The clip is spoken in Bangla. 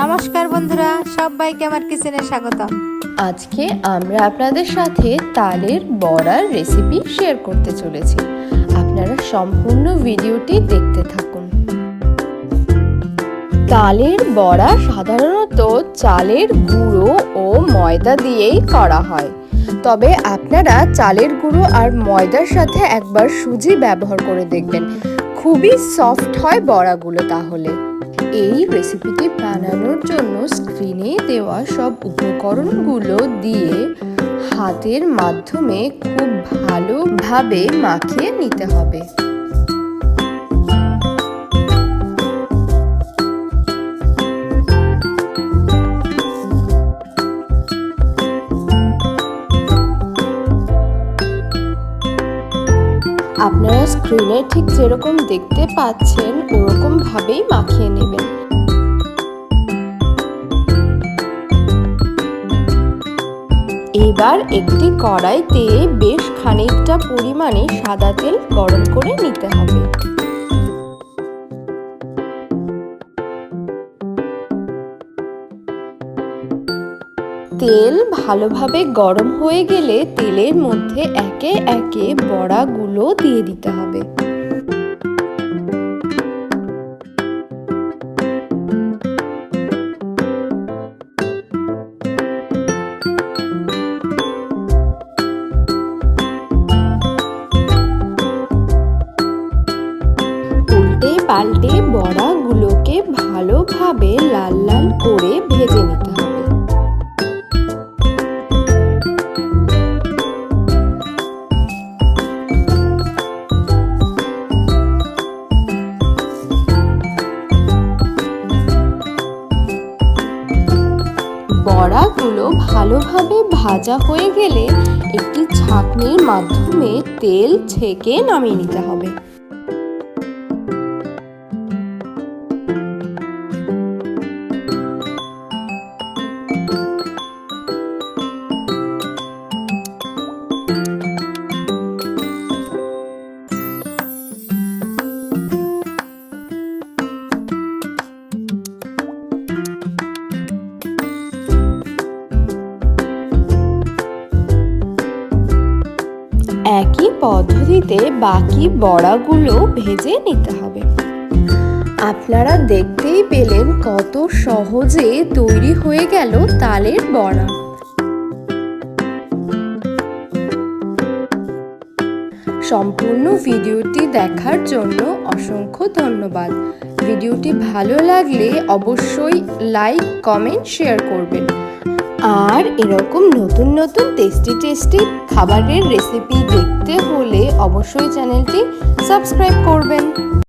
নমস্কার বন্ধুরা, সবাইকে আমার কিচেনে স্বাগতম। আজকে আমরা আপনাদের সাথে তালের বড়ার রেসিপি শেয়ার করতে চলেছি। আপনারা সম্পূর্ণ ভিডিওটি দেখতে থাকুন। তালের বড়া সাধারণত চালের গুঁড়ো ও ময়দা দিয়েই করা হয়, তবে আপনারা চালের গুঁড়ো আর ময়দার সাথে একবার সুজি ব্যবহার করে দেখবেন, খুবই সফট হয় বড়াগুলো। তাহলে এই রেসিপিটি বানানোর জন্য স্ক্রিনে দেওয়া সব উপকরণগুলো দিয়ে হাতের মাধ্যমে খুব ভালোভাবে মাখিয়ে নিতে হবে। আপনারা স্ক্রিনে ঠিক যেরকম দেখতে পাচ্ছেন ওরকম ভাবেই মাখিয়ে নেবেন। এবার একটি কড়াইতে বেশ খানিকটা পরিমাণে সাদা তেল গরম করে নিতে হবে। তেল ভালোভাবে গরম হয়ে গেলে তেলের মধ্যে একে একে বড়াগুলো দিয়ে দিতে হবে। উল্টে পাল্টে বড়াগুলোকে ভালোভাবে লাল লাল করে ভেজে নিতে হবে। বড়াগুলো ভালোভাবে ভাজা হয়ে গেলে একটি ছাঁকনির মাধ্যমে তেল ছেঁকে নামিয়ে নিতে হবে। একই পদ্ধতিতে বাকি বড়াগুলো ভেজে নিতে হবে। আপনারা দেখতেই পেলেন কত সহজে তৈরি হয়ে গেল তালের বড়া। সম্পূর্ণ ভিডিওটি দেখার জন্য অসংখ্য ধন্যবাদ। ভিডিওটি ভালো লাগলে অবশ্যই লাইক, কমেন্ট, শেয়ার করবেন। আর এরকম নতুন নতুন টেস্টি খাবারের রেসিপি দেখতে হলে অবশ্যই চ্যানেলটি সাবস্ক্রাইব করবেন।